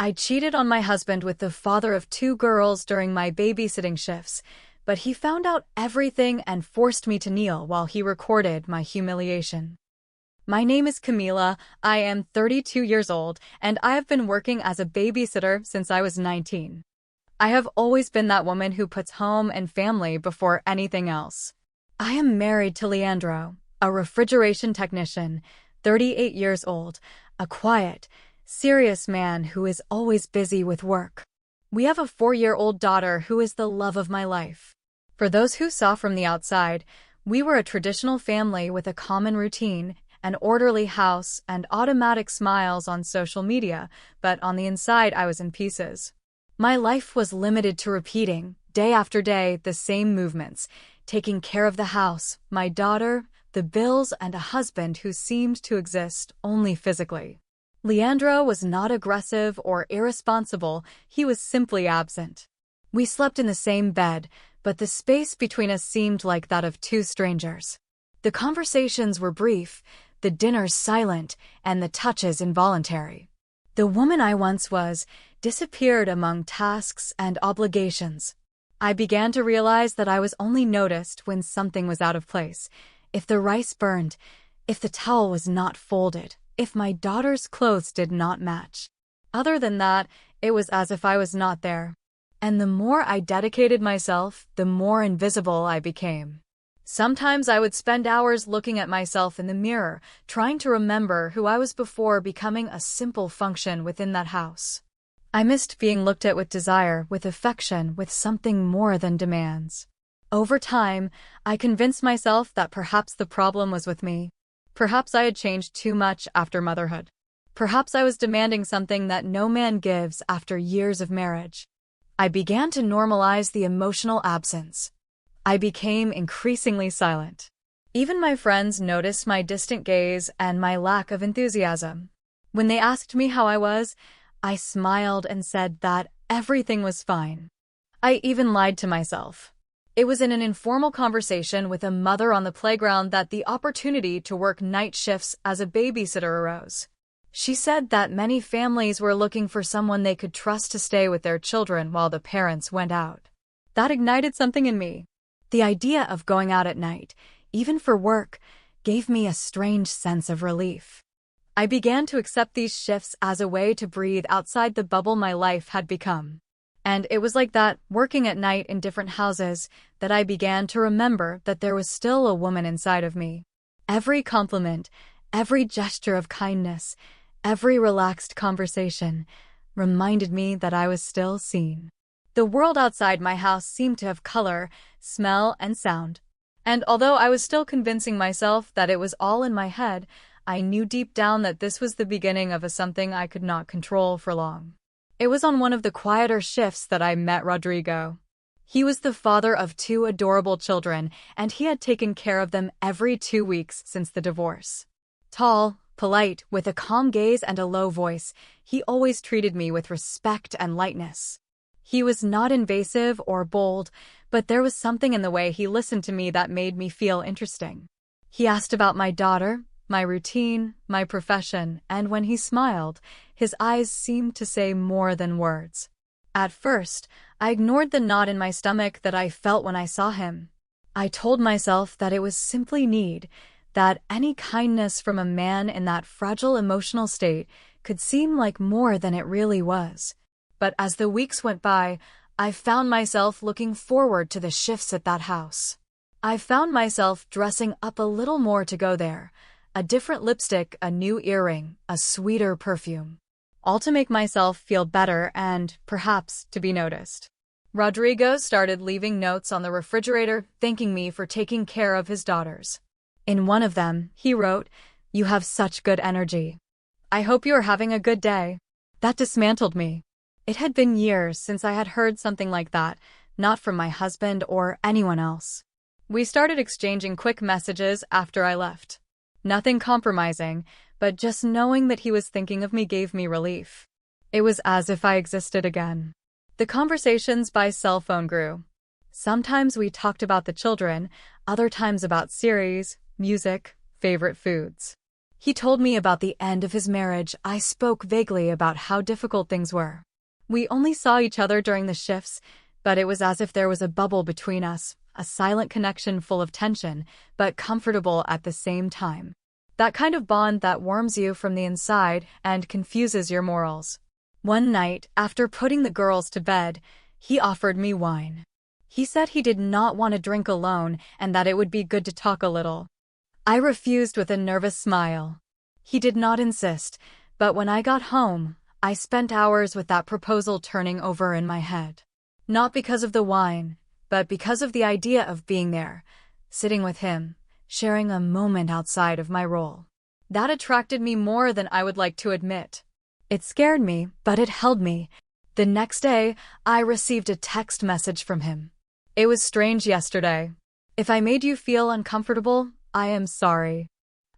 I cheated on my husband with the father of two girls during my babysitting shifts, but he found out everything and forced me to kneel while he recorded my humiliation. My name is Camila, I am 32 years old, and I have been working as a babysitter since I was 19. I have always been that woman who puts home and family before anything else. I am married to Leandro, a refrigeration technician, 38 years old, a quiet, serious man who is always busy with work. We have a 4-year-old daughter who is the love of my life. For those who saw from the outside, we were a traditional family with a common routine, an orderly house, and automatic smiles on social media, but on the inside I was in pieces. My life was limited to repeating, day after day, the same movements, taking care of the house, my daughter, the bills, and a husband who seemed to exist only physically. Leandro was not aggressive or irresponsible, he was simply absent. We slept in the same bed, but the space between us seemed like that of two strangers. The conversations were brief, the dinners silent, and the touches involuntary. The woman I once was disappeared among tasks and obligations. I began to realize that I was only noticed when something was out of place, if the rice burned, if the towel was not folded, if my daughter's clothes did not match. Other than that, it was as if I was not there. And the more I dedicated myself, the more invisible I became. Sometimes I would spend hours looking at myself in the mirror, trying to remember who I was before becoming a simple function within that house. I missed being looked at with desire, with affection, with something more than demands. Over time, I convinced myself that perhaps the problem was with me. Perhaps I had changed too much after motherhood. Perhaps I was demanding something that no man gives after years of marriage. I began to normalize the emotional absence. I became increasingly silent. Even my friends noticed my distant gaze and my lack of enthusiasm. When they asked me how I was, I smiled and said that everything was fine. I even lied to myself. It was in an informal conversation with a mother on the playground that the opportunity to work night shifts as a babysitter arose. She said that many families were looking for someone they could trust to stay with their children while the parents went out. That ignited something in me. The idea of going out at night, even for work, gave me a strange sense of relief. I began to accept these shifts as a way to breathe outside the bubble my life had become. And it was like that, working at night in different houses, that I began to remember that there was still a woman inside of me. Every compliment, every gesture of kindness, every relaxed conversation reminded me that I was still seen. The world outside my house seemed to have color, smell, and sound. And although I was still convincing myself that it was all in my head, I knew deep down that this was the beginning of something I could not control for long. It was on one of the quieter shifts that I met Rodrigo. He was the father of 2 adorable children, and he had taken care of them every 2 weeks since the divorce. Tall, polite, with a calm gaze and a low voice, he always treated me with respect and lightness. He was not invasive or bold, but there was something in the way he listened to me that made me feel interesting. He asked about my daughter, my routine, my profession, and when he smiled, his eyes seemed to say more than words. At first, I ignored the knot in my stomach that I felt when I saw him. I told myself that it was simply need, that any kindness from a man in that fragile emotional state could seem like more than it really was. But as the weeks went by, I found myself looking forward to the shifts at that house. I found myself dressing up a little more to go there, a different lipstick, a new earring, a sweeter perfume. All to make myself feel better and, perhaps, to be noticed. Rodrigo started leaving notes on the refrigerator thanking me for taking care of his daughters. In one of them, he wrote, "You have such good energy. I hope you are having a good day." That dismantled me. It had been years since I had heard something like that, not from my husband or anyone else. We started exchanging quick messages after I left. Nothing compromising, but just knowing that he was thinking of me gave me relief. It was as if I existed again. The conversations by cell phone grew. Sometimes we talked about the children, other times about series, music, favorite foods. He told me about the end of his marriage. I spoke vaguely about how difficult things were. We only saw each other during the shifts, but it was as if there was a bubble between us, a silent connection full of tension, but comfortable at the same time. That kind of bond that warms you from the inside and confuses your morals. One night, after putting the girls to bed, he offered me wine. He said he did not want to drink alone and that it would be good to talk a little. I refused with a nervous smile. He did not insist, but when I got home, I spent hours with that proposal turning over in my head. Not because of the wine, but because of the idea of being there, sitting with him, sharing a moment outside of my role. That attracted me more than I would like to admit. It scared me, but it held me. The next day, I received a text message from him. It was strange yesterday. If I made you feel uncomfortable, I am sorry.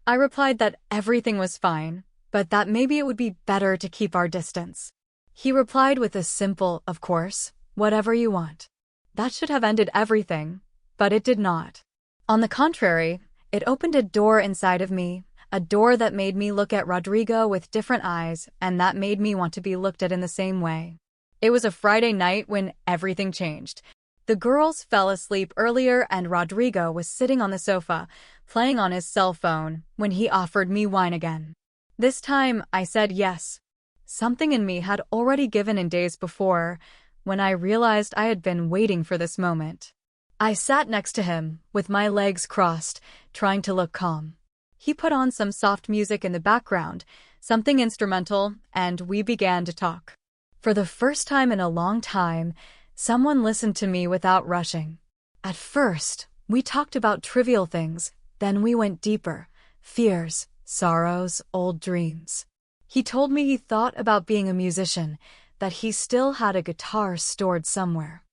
I replied that everything was fine, but that maybe it would be better to keep our distance. He replied with a simple, of course, whatever you want. That should have ended everything, but it did not. On the contrary, it opened a door inside of me, a door that made me look at Rodrigo with different eyes, and that made me want to be looked at in the same way. It was a Friday night when everything changed. The girls fell asleep earlier and Rodrigo was sitting on the sofa, playing on his cell phone, when he offered me wine again. This time, I said yes. Something in me had already given in days before, when I realized I had been waiting for this moment. I sat next to him, with my legs crossed, trying to look calm. He put on some soft music in the background, something instrumental, and we began to talk. For the first time in a long time, someone listened to me without rushing. At first, we talked about trivial things, then we went deeper, fears, sorrows, old dreams. He told me he thought about being a musician, that he still had a guitar stored somewhere.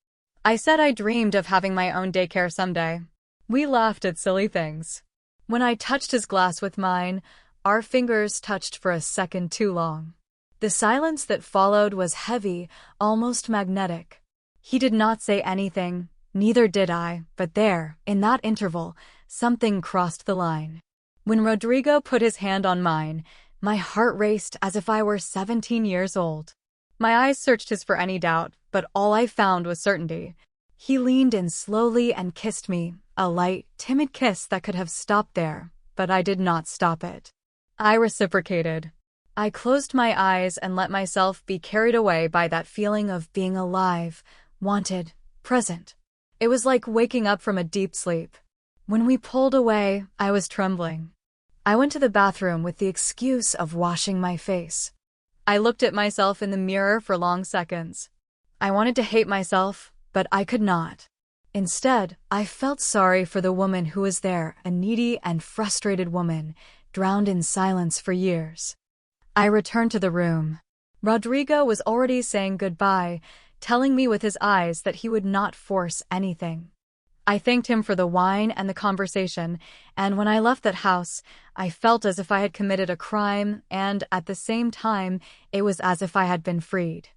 I said I dreamed of having my own daycare someday. We laughed at silly things. When I touched his glass with mine, our fingers touched for a second too long. The silence that followed was heavy, almost magnetic. He did not say anything, neither did I, but there, in that interval, something crossed the line. When Rodrigo put his hand on mine, my heart raced as if I were 17 years old. My eyes searched his for any doubt, but all I found was certainty. He leaned in slowly and kissed me, a light, timid kiss that could have stopped there, but I did not stop it. I reciprocated. I closed my eyes and let myself be carried away by that feeling of being alive, wanted, present. It was like waking up from a deep sleep. When we pulled away, I was trembling. I went to the bathroom with the excuse of washing my face. I looked at myself in the mirror for long seconds. I wanted to hate myself, but I could not. Instead, I felt sorry for the woman who was there, a needy and frustrated woman, drowned in silence for years. I returned to the room. Rodrigo was already saying goodbye, telling me with his eyes that he would not force anything. I thanked him for the wine and the conversation, and when I left that house, I felt as if I had committed a crime, and at the same time, it was as if I had been freed.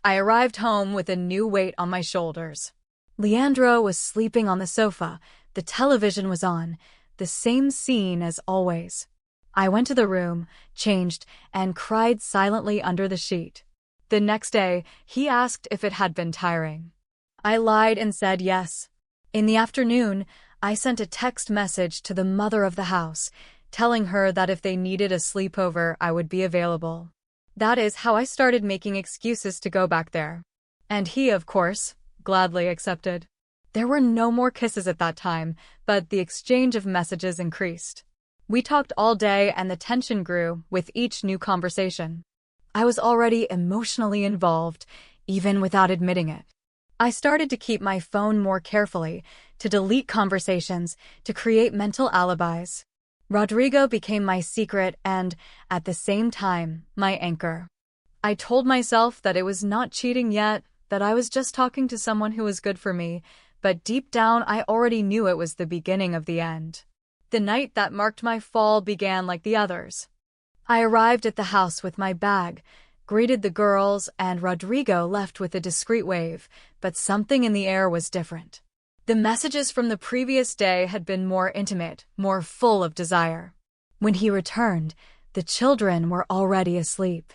I arrived home with a new weight on my shoulders. Leandro was sleeping on the sofa, the television was on, the same scene as always. I went to the room, changed, and cried silently under the sheet. The next day, he asked if it had been tiring. I lied and said yes. In the afternoon, I sent a text message to the mother of the house, telling her that if they needed a sleepover, I would be available. That is how I started making excuses to go back there. And he, of course, gladly accepted. There were no more kisses at that time, but the exchange of messages increased. We talked all day and the tension grew with each new conversation. I was already emotionally involved, even without admitting it. I started to keep my phone more carefully, to delete conversations, to create mental alibis. Rodrigo became my secret and, at the same time, my anchor. I told myself that it was not cheating yet, that I was just talking to someone who was good for me, but deep down I already knew it was the beginning of the end. The night that marked my fall began like the others. I arrived at the house with my bag, greeted the girls, and Rodrigo left with a discreet wave, but something in the air was different. The messages from the previous day had been more intimate, more full of desire. When he returned, the children were already asleep.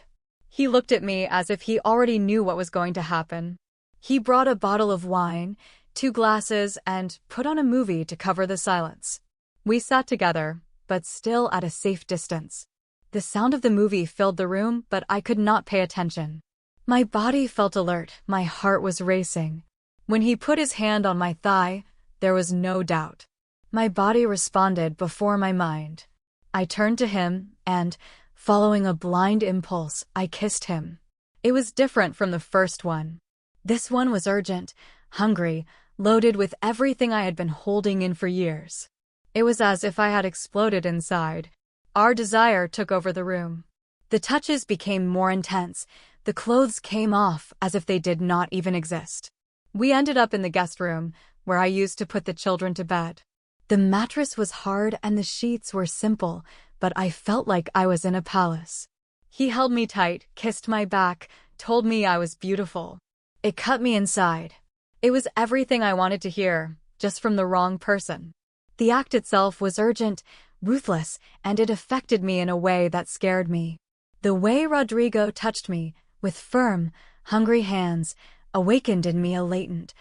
He looked at me as if he already knew what was going to happen. He brought a bottle of wine, 2 glasses, and put on a movie to cover the silence. We sat together, but still at a safe distance. The sound of the movie filled the room, but I could not pay attention. My body felt alert, my heart was racing. When he put his hand on my thigh, there was no doubt. My body responded before my mind. I turned to him, and, following a blind impulse, I kissed him. It was different from the first one. This one was urgent, hungry, loaded with everything I had been holding in for years. It was as if I had exploded inside. Our desire took over the room. The touches became more intense. The clothes came off as if they did not even exist. We ended up in the guest room, where I used to put the children to bed. The mattress was hard and the sheets were simple, but I felt like I was in a palace. He held me tight, kissed my back, told me I was beautiful. It cut me inside. It was everything I wanted to hear, just from the wrong person. The act itself was urgent, ruthless, and it affected me in a way that scared me. The way Rodrigo touched me, with firm, hungry hands, awakened in me a latent,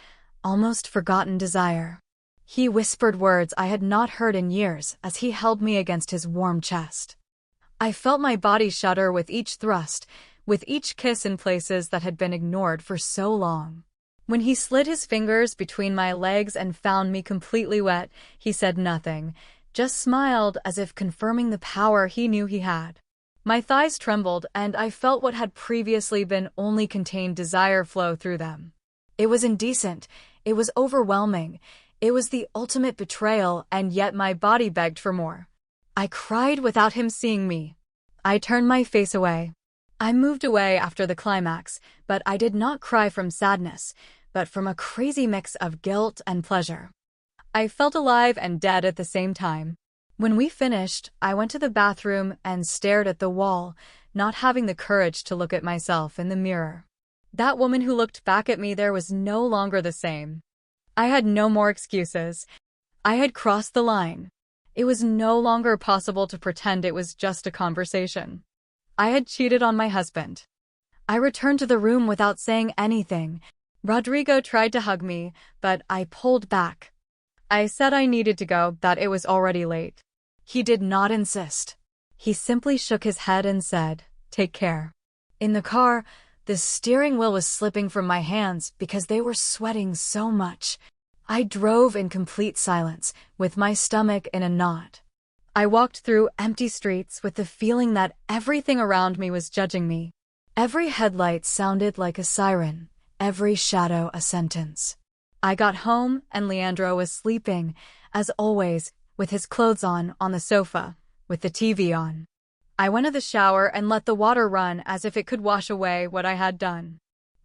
almost forgotten desire. He whispered words I had not heard in years as he held me against his warm chest. I felt my body shudder with each thrust, with each kiss in places that had been ignored for so long. When he slid his fingers between my legs and found me completely wet, he said nothing, just smiled as if confirming the power he knew he had. My thighs trembled, and I felt what had previously been only contained desire flow through them. It was indecent, it was overwhelming, it was the ultimate betrayal, and yet my body begged for more. I cried without him seeing me. I turned my face away. I moved away after the climax, but I did not cry from sadness, but from a crazy mix of guilt and pleasure. I felt alive and dead at the same time. When we finished, I went to the bathroom and stared at the wall, not having the courage to look at myself in the mirror. That woman who looked back at me there was no longer the same. I had no more excuses. I had crossed the line. It was no longer possible to pretend it was just a conversation. I had cheated on my husband. I returned to the room without saying anything. Rodrigo tried to hug me, but I pulled back. I said I needed to go, that it was already late. He did not insist. He simply shook his head and said, "Take care." In the car, the steering wheel was slipping from my hands because they were sweating so much. I drove in complete silence, with my stomach in a knot. I walked through empty streets with the feeling that everything around me was judging me. Every headlight sounded like a siren, every shadow a sentence. I got home and Leandro was sleeping, as always, with his clothes on the sofa, with the TV on. I went to the shower and let the water run as if it could wash away what I had done.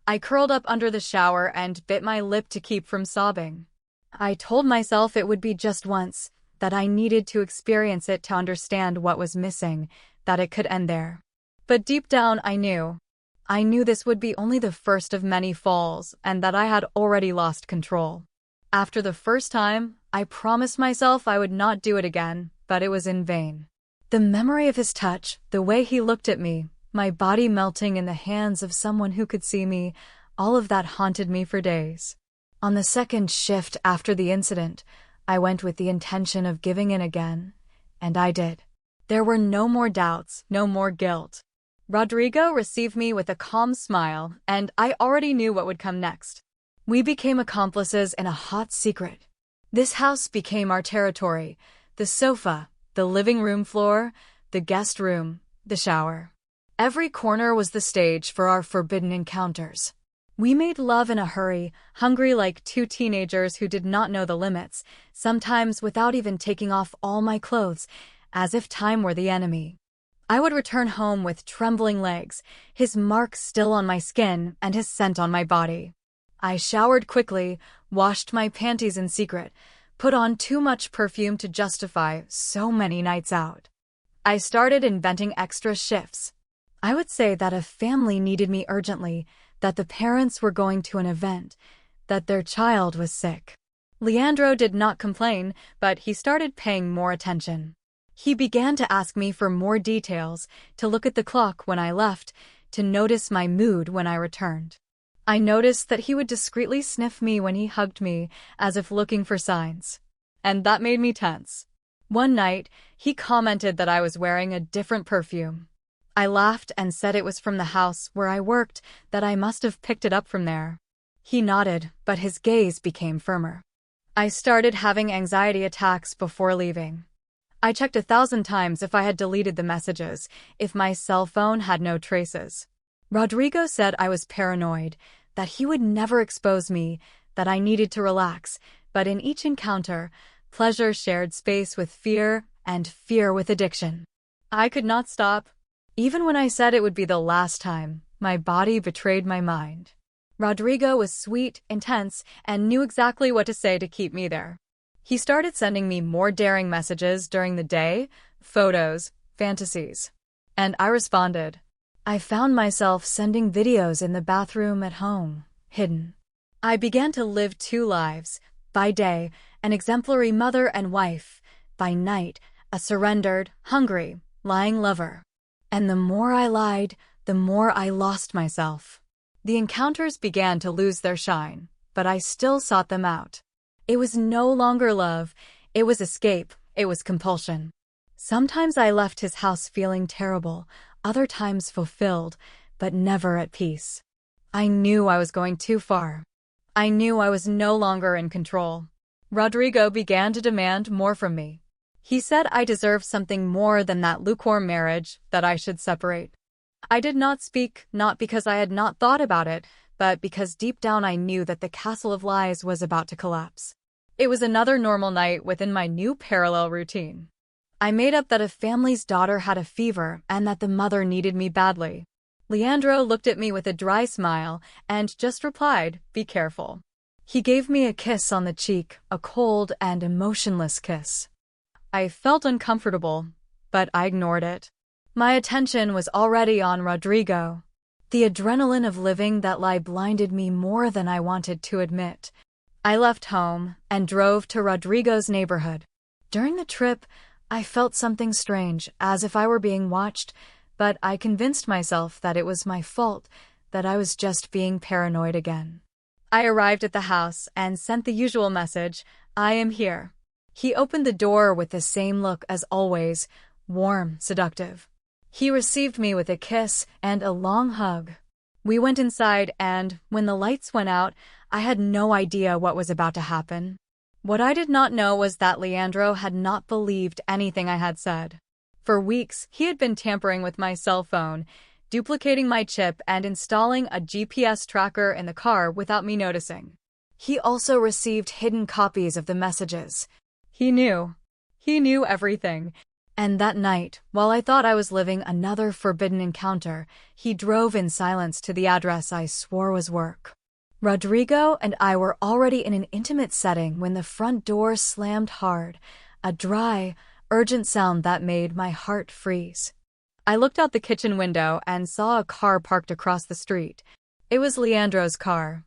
I curled up under the shower and bit my lip to keep from sobbing. I told myself it would be just once, that I needed to experience it to understand what was missing, that it could end there. But deep down I knew this would be only the first of many falls and that I had already lost control. After the first time, I promised myself I would not do it again, but it was in vain. The memory of his touch, the way he looked at me, my body melting in the hands of someone who could see me, all of that haunted me for days. On the second shift after the incident, I went with the intention of giving in again, and I did. There were no more doubts, no more guilt. Rodrigo received me with a calm smile, and I already knew what would come next. We became accomplices in a hot secret. This house became our territory, the sofa, the living room floor, the guest room, the shower. Every corner was the stage for our forbidden encounters. We made love in a hurry, hungry like two teenagers who did not know the limits, sometimes without even taking off all my clothes, as if time were the enemy. I would return home with trembling legs, his mark still on my skin and his scent on my body. I showered quickly, washed my panties in secret, put on too much perfume to justify so many nights out. I started inventing extra shifts. I would say that a family needed me urgently, that the parents were going to an event, that their child was sick. Leandro did not complain, but he started paying more attention. He began to ask me for more details, to look at the clock when I left, to notice my mood when I returned. I noticed that he would discreetly sniff me when he hugged me, as if looking for signs. And that made me tense. One night, he commented that I was wearing a different perfume. I laughed and said it was from the house where I worked, that I must have picked it up from there. He nodded, but his gaze became firmer. I started having anxiety attacks before leaving. I checked 1,000 times if I had deleted the messages, if my cell phone had no traces. Rodrigo said I was paranoid, that he would never expose me, that I needed to relax, but in each encounter, pleasure shared space with fear, and fear with addiction. I could not stop. Even when I said it would be the last time, my body betrayed my mind. Rodrigo was sweet, intense, and knew exactly what to say to keep me there. He started sending me more daring messages during the day, photos, fantasies. And I responded. I found myself sending videos in the bathroom at home, hidden. I began to live two lives. By day, an exemplary mother and wife. By night, a surrendered, hungry, lying lover. And the more I lied, the more I lost myself. The encounters began to lose their shine, but I still sought them out. It was no longer love, it was escape, it was compulsion. Sometimes I left his house feeling terrible, other times fulfilled, but never at peace. I knew I was going too far. I knew I was no longer in control. Rodrigo began to demand more from me. He said I deserved something more than that lukewarm marriage, that I should separate. I did not speak, not because I had not thought about it, but because deep down I knew that the castle of lies was about to collapse. It was another normal night within my new parallel routine. I made up that a family's daughter had a fever and that the mother needed me badly. Leandro looked at me with a dry smile and just replied, "Be careful." He gave me a kiss on the cheek, a cold and emotionless kiss. I felt uncomfortable, but I ignored it. My attention was already on Rodrigo. The adrenaline of living that lie blinded me more than I wanted to admit. I left home and drove to Rodrigo's neighborhood. During the trip, I felt something strange, as if I were being watched, but I convinced myself that it was my fault, that I was just being paranoid again. I arrived at the house and sent the usual message, "I am here." He opened the door with the same look as always, warm, seductive. He received me with a kiss and a long hug. We went inside and, when the lights went out, I had no idea what was about to happen. What I did not know was that Leandro had not believed anything I had said. For weeks, he had been tampering with my cell phone, duplicating my chip and installing a GPS tracker in the car without me noticing. He also received hidden copies of the messages. He knew. He knew everything. And that night, while I thought I was living another forbidden encounter, he drove in silence to the address I swore was work. Rodrigo and I were already in an intimate setting when the front door slammed hard, a dry, urgent sound that made my heart freeze. I looked out the kitchen window and saw a car parked across the street. It was Leandro's car.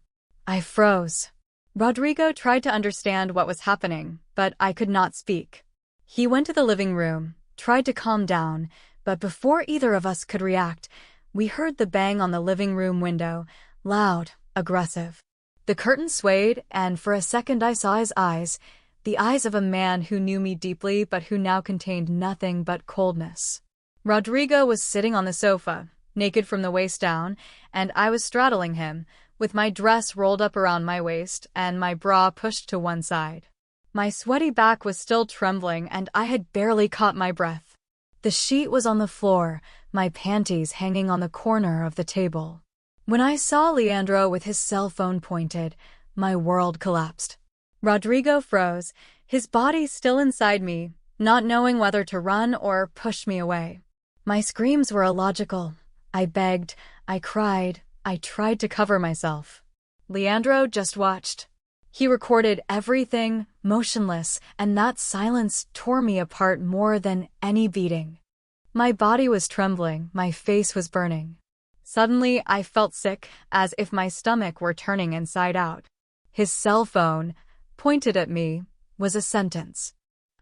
I froze. Rodrigo tried to understand what was happening, but I could not speak. He went to the living room, tried to calm down, but before either of us could react, we heard the bang on the living room window, loud, aggressive. The curtain swayed, and for a second I saw his eyes, the eyes of a man who knew me deeply but who now contained nothing but coldness. Rodrigo was sitting on the sofa, naked from the waist down, and I was straddling him, with my dress rolled up around my waist and my bra pushed to one side. My sweaty back was still trembling and I had barely caught my breath. The sheet was on the floor, my panties hanging on the corner of the table. When I saw Leandro with his cell phone pointed, my world collapsed. Rodrigo froze, his body still inside me, not knowing whether to run or push me away. My screams were illogical. I begged, I cried, I tried to cover myself. Leandro just watched. He recorded everything, motionless, and that silence tore me apart more than any beating. My body was trembling, my face was burning. Suddenly, I felt sick, as if my stomach were turning inside out. His cell phone, pointed at me, was a sentence.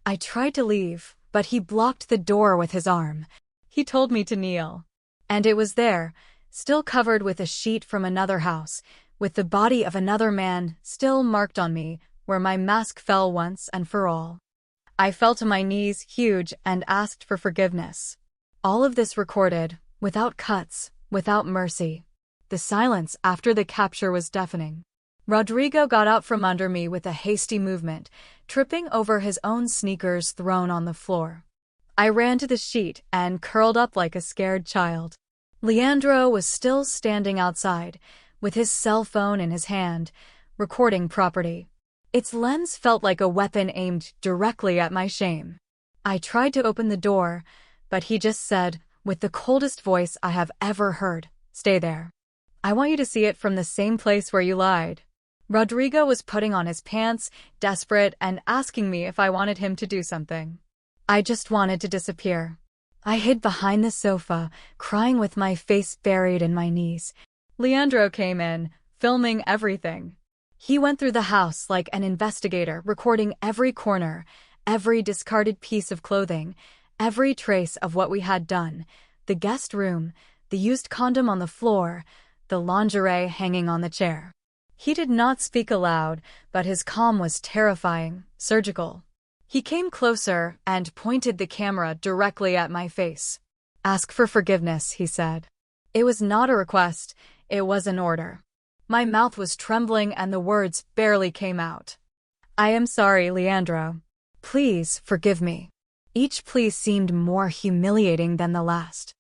I tried to leave, but he blocked the door with his arm. He told me to kneel. And it was there, still covered with a sheet from another house, with the body of another man still marked on me, where my mask fell once and for all. I fell to my knees, huge, and asked for forgiveness. All of this recorded, without cuts, without mercy. The silence after the capture was deafening. Rodrigo got out from under me with a hasty movement, tripping over his own sneakers thrown on the floor. I ran to the sheet and curled up like a scared child. Leandro was still standing outside, with his cell phone in his hand, recording property. Its lens felt like a weapon aimed directly at my shame. I tried to open the door, but he just said, with the coldest voice I have ever heard, "Stay there. I want you to see it from the same place where you lied." Rodrigo was putting on his pants, desperate, and asking me if I wanted him to do something. I just wanted to disappear. I hid behind the sofa, crying with my face buried in my knees. Leandro came in, filming everything. He went through the house like an investigator, recording every corner, every discarded piece of clothing, every trace of what we had done, the guest room, the used condom on the floor, the lingerie hanging on the chair. He did not speak aloud, but his calm was terrifying, surgical. He came closer and pointed the camera directly at my face. "Ask for forgiveness," he said. It was not a request, it was an order. My mouth was trembling and the words barely came out. "I am sorry, Leandro. Please forgive me." Each plea seemed more humiliating than the last.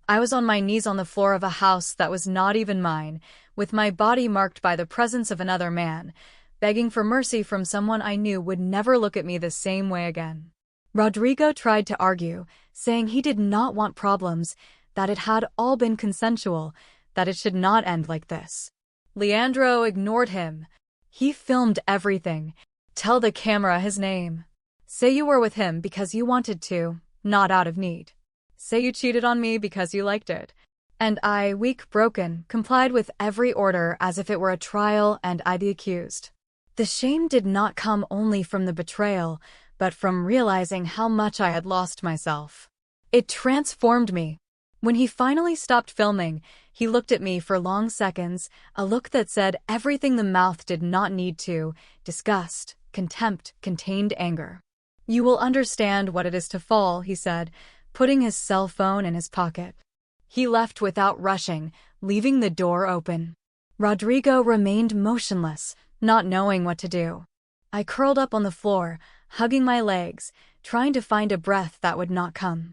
I was on my knees on the floor of a house that was not even mine, with my body marked by the presence of another man, begging for mercy from someone I knew would never look at me the same way again. Rodrigo tried to argue, saying he did not want problems, that it had all been consensual, that it should not end like this. Leandro ignored him. He filmed everything. "Tell the camera his name. Say you were with him because you wanted to, not out of need. Say you cheated on me because you liked it." And I, weak, broken, complied with every order as if it were a trial and I the accused. The shame did not come only from the betrayal, but from realizing how much I had lost myself. It transformed me. When he finally stopped filming, he looked at me for long seconds, a look that said everything the mouth did not need to: disgust, contempt, contained anger. "You will understand what it is to fall," he said, putting his cell phone in his pocket. He left without rushing, leaving the door open. Rodrigo remained motionless, not knowing what to do. I curled up on the floor, hugging my legs, trying to find a breath that would not come.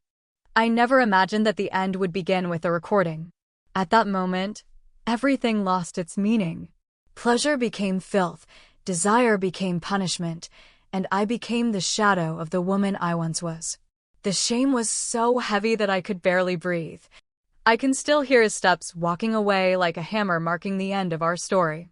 I never imagined that the end would begin with a recording. At that moment, everything lost its meaning. Pleasure became filth, desire became punishment, and I became the shadow of the woman I once was. The shame was so heavy that I could barely breathe. I can still hear his steps walking away like a hammer marking the end of our story.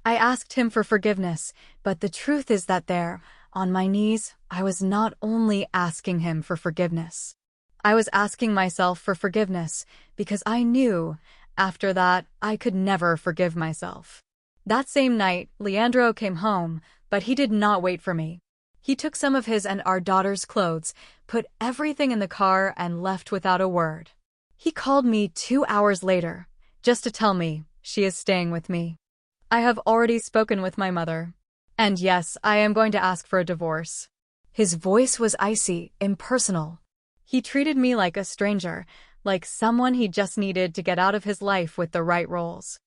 I asked him for forgiveness, but the truth is that there, on my knees, I was not only asking him for forgiveness. I was asking myself for forgiveness, because I knew, after that, I could never forgive myself. That same night, Leandro came home, but he did not wait for me. He took some of his and our daughter's clothes, put everything in the car, and left without a word. He called me 2 hours later, just to tell me she is staying with me. I have already spoken with my mother. And yes, I am going to ask for a divorce. His voice was icy, impersonal. He treated me like a stranger, like someone he just needed to get out of his life with the right roles.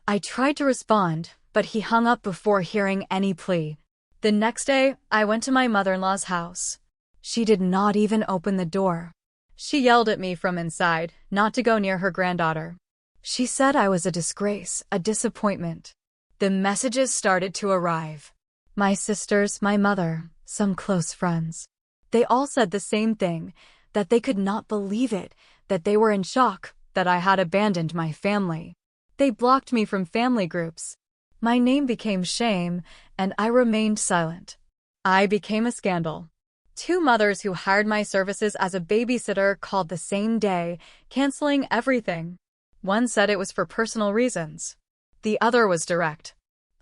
I tried to respond, but he hung up before hearing any plea. The next day, I went to my mother-in-law's house. She did not even open the door. She yelled at me from inside, not to go near her granddaughter. She said I was a disgrace, a disappointment. The messages started to arrive. My sisters, my mother, some close friends. They all said the same thing, that they could not believe it, that they were in shock, that I had abandoned my family. They blocked me from family groups. My name became shame, and I remained silent. I became a scandal. 2 mothers who hired my services as a babysitter called the same day, canceling everything. One said it was for personal reasons. The other was direct.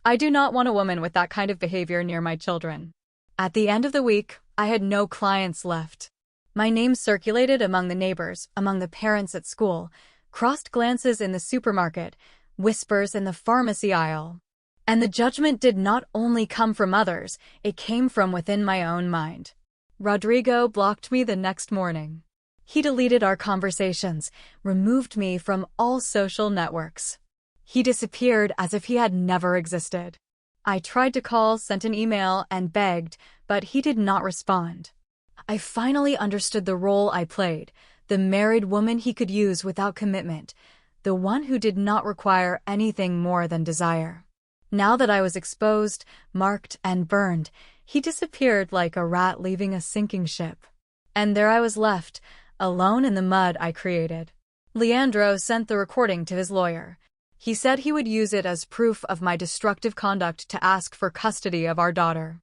"I do not want a woman with that kind of behavior near my children." At the end of the week, I had no clients left. My name circulated among the neighbors, among the parents at school, crossed glances in the supermarket, whispers in the pharmacy aisle. And the judgment did not only come from others, it came from within my own mind. Rodrigo blocked me the next morning. He deleted our conversations, removed me from all social networks. He disappeared as if he had never existed. I tried to call, sent an email, and begged, but he did not respond. I finally understood the role I played, the married woman he could use without commitment, the one who did not require anything more than desire. Now that I was exposed, marked, and burned, he disappeared like a rat leaving a sinking ship. And there I was left, alone in the mud I created. Leandro sent the recording to his lawyer. He said he would use it as proof of my destructive conduct to ask for custody of our daughter.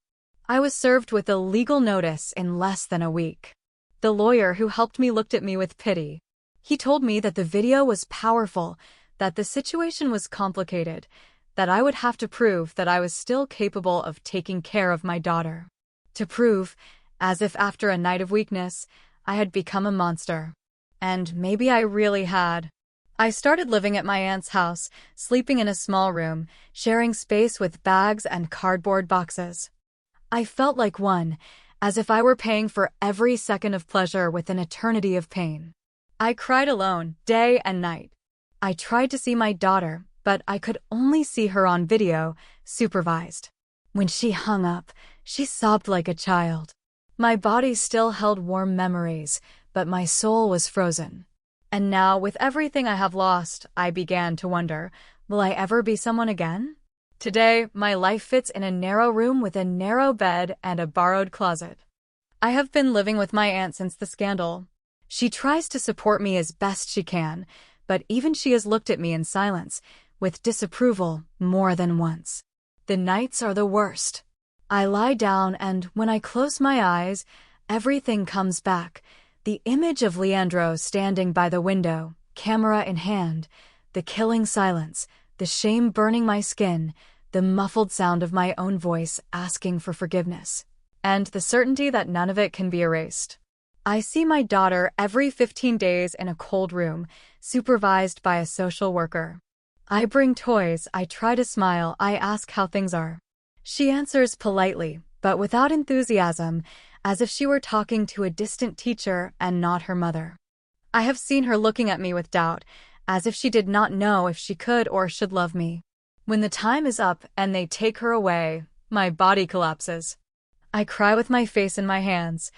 I was served with a legal notice in less than a week. The lawyer who helped me looked at me with pity. He told me that the video was powerful, that the situation was complicated, that I would have to prove that I was still capable of taking care of my daughter. To prove, as if after a night of weakness, I had become a monster. And maybe I really had. I started living at my aunt's house, sleeping in a small room, sharing space with bags and cardboard boxes. I felt like one, as if I were paying for every second of pleasure with an eternity of pain. I cried alone, day and night. I tried to see my daughter, but I could only see her on video, supervised. When she hung up, she sobbed like a child. My body still held warm memories, but my soul was frozen. And now, with everything I have lost, I began to wonder, will I ever be someone again? Today, my life fits in a narrow room with a narrow bed and a borrowed closet. I have been living with my aunt since the scandal. She tries to support me as best she can, but even she has looked at me in silence, with disapproval, more than once. The nights are the worst. I lie down and, when I close my eyes, everything comes back. The image of Leandro standing by the window, camera in hand, the killing silence, the shame burning my skin, the muffled sound of my own voice asking for forgiveness, and the certainty that none of it can be erased. I see my daughter every 15 days in a cold room, supervised by a social worker. I bring toys, I try to smile, I ask how things are. She answers politely, but without enthusiasm, as if she were talking to a distant teacher and not her mother. I have seen her looking at me with doubt, as if she did not know if she could or should love me. When the time is up and they take her away, my body collapses. I cry with my face in my hands.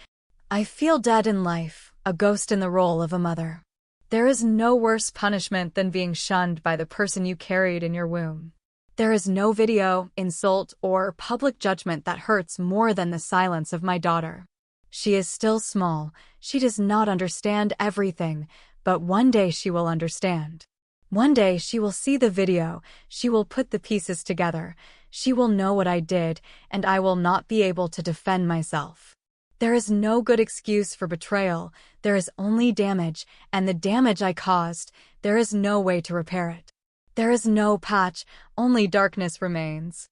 I feel dead in life, a ghost in the role of a mother. There is no worse punishment than being shunned by the person you carried in your womb. There is no video, insult, or public judgment that hurts more than the silence of my daughter. She is still small, she does not understand everything, but one day she will understand. One day she will see the video, she will put the pieces together, she will know what I did, and I will not be able to defend myself. There is no good excuse for betrayal, there is only damage, and the damage I caused, there is no way to repair it. There is no patch, only darkness remains.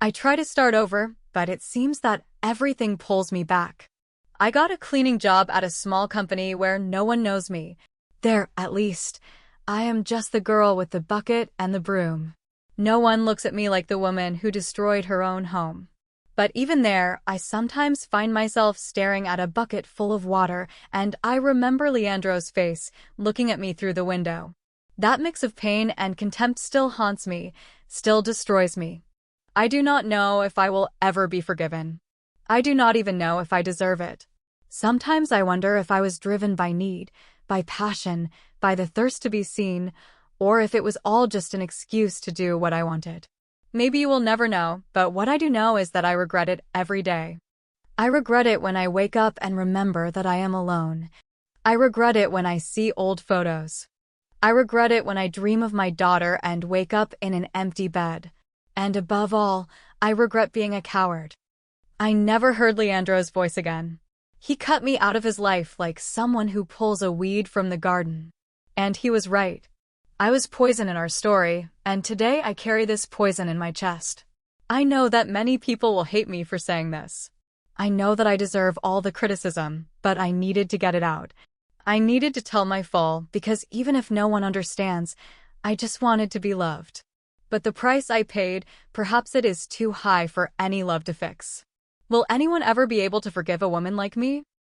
I try to start over, but it seems that everything pulls me back. I got a cleaning job at a small company where no one knows me. There, at least, I am just the girl with the bucket and the broom. No one looks at me like the woman who destroyed her own home. But even there, I sometimes find myself staring at a bucket full of water, and I remember Leandro's face, looking at me through the window. That mix of pain and contempt still haunts me, still destroys me. I do not know if I will ever be forgiven. I do not even know if I deserve it. Sometimes I wonder if I was driven by need, by passion, by the thirst to be seen, or if it was all just an excuse to do what I wanted. Maybe you will never know, but what I do know is that I regret it every day. I regret it when I wake up and remember that I am alone. I regret it when I see old photos. I regret it when I dream of my daughter and wake up in an empty bed. And above all, I regret being a coward. I never heard Leandro's voice again. He cut me out of his life like someone who pulls a weed from the garden. And he was right. I was poison in our story, and today I carry this poison in my chest. I know that many people will hate me for saying this. I know that I deserve all the criticism, but I needed to get it out. I needed to tell my fall because even if no one understands, I just wanted to be loved. But the price I paid, perhaps it is too high for any love to fix. Will anyone ever be able to forgive a woman like me?